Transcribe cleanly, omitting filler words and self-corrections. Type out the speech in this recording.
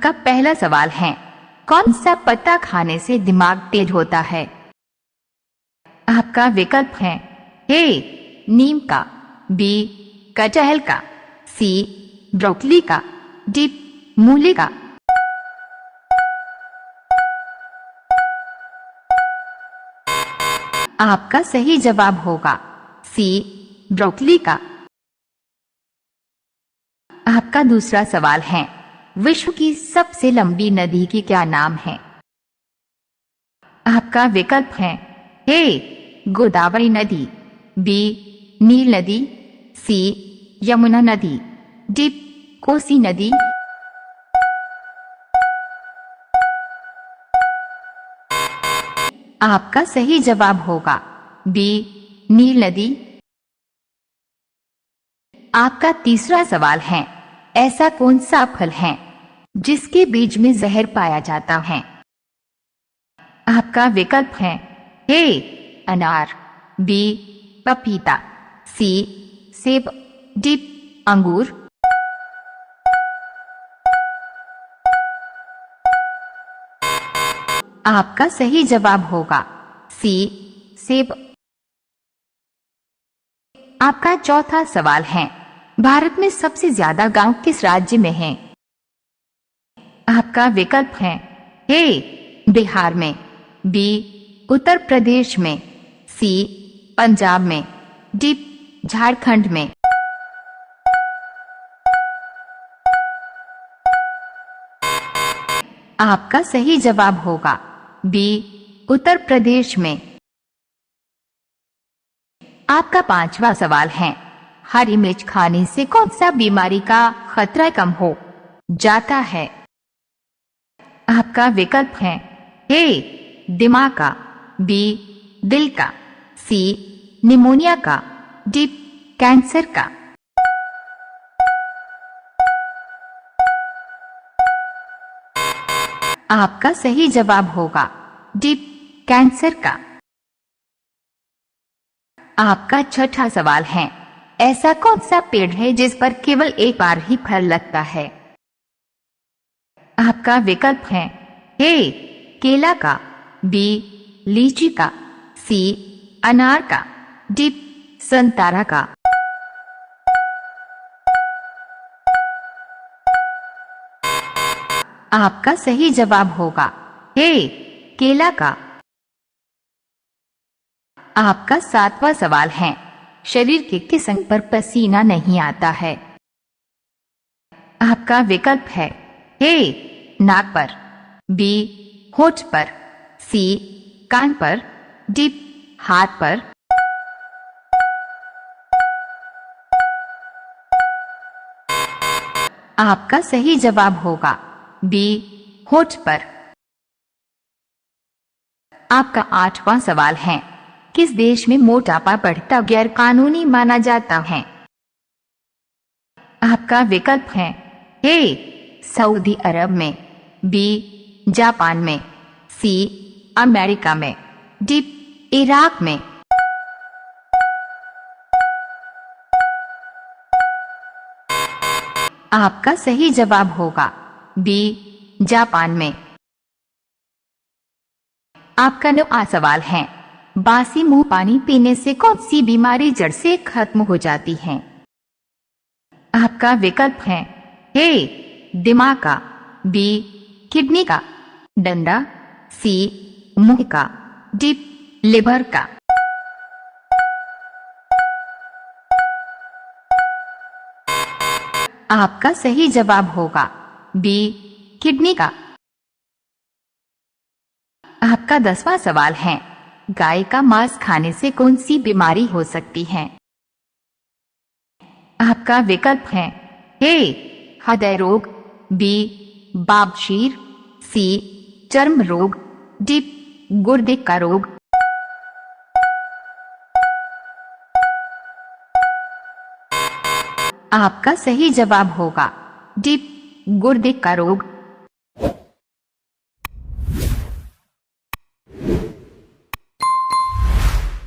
आपका पहला सवाल है, कौन सा पत्ता खाने से दिमाग तेज होता है? आपका विकल्प है ए नीम का, बी कटहल का, सी ब्रोकली का, डी मूली का। आपका सही जवाब होगा सी ब्रोकली का। आपका दूसरा सवाल है, विश्व की सबसे लंबी नदी की क्या नाम है? आपका विकल्प है ए गोदावरी नदी, बी नील नदी, सी यमुना नदी, डी कोसी नदी। आपका सही जवाब होगा बी नील नदी। आपका तीसरा सवाल है, ऐसा कौन सा फल है जिसके बीज में जहर पाया जाता है? आपका विकल्प है ए अनार, बी पपीता, सी सेब, डी अंगूर। आपका सही जवाब होगा सी सेब। आपका चौथा सवाल है, भारत में सबसे ज्यादा गांव किस राज्य में हैं? आपका विकल्प है ए बिहार में, बी उत्तर प्रदेश में, सी पंजाब में, डी झारखंड में। आपका सही जवाब होगा बी उत्तर प्रदेश में। आपका पांचवा सवाल है, हरी मिर्च खाने से कौन सा बीमारी का खतरा कम हो जाता है? आपका विकल्प है ए दिमाग का, बी दिल का, सी निमोनिया का, डी कैंसर का। आपका सही जवाब होगा डी कैंसर का। आपका छठा सवाल है, ऐसा कौन सा पेड़ है जिस पर केवल एक बार ही फल लगता है? आपका विकल्प है ए केला का, बी लीची का, सी अनार का, डी संतरा का। आपका सही जवाब होगा ए केला का। आपका सातवां सवाल है, शरीर के किस अंग पर पसीना नहीं आता है? आपका विकल्प है ए नाक पर, बी होठ पर, सी कान पर, डी हाथ पर। आपका सही जवाब होगा बी होठ पर। आपका आठवां सवाल है, किस देश में मोटापा बढ़ता गैर कानूनी माना जाता है? आपका विकल्प है ए सऊदी अरब में, बी जापान में, सी अमेरिका में, डी इराक में। आपका सही जवाब होगा बी जापान में। आपका 9वां सवाल है, बासी मुंह पानी पीने से कौन सी बीमारी जड़ से खत्म हो जाती है? आपका विकल्प है ए दिमाग का, बी किडनी का, डंडा, सी मुंह का, डी लिवर का। आपका सही जवाब होगा बी किडनी का। आपका 10वां सवाल है, गाय का मांस खाने से कौन सी बीमारी हो सकती है? आपका विकल्प है ए हृदय रोग, बी बाबशीर, सी चर्म रोग, डी गुर्दे का रोग। आपका सही जवाब होगा डी गुर्दे का रोग।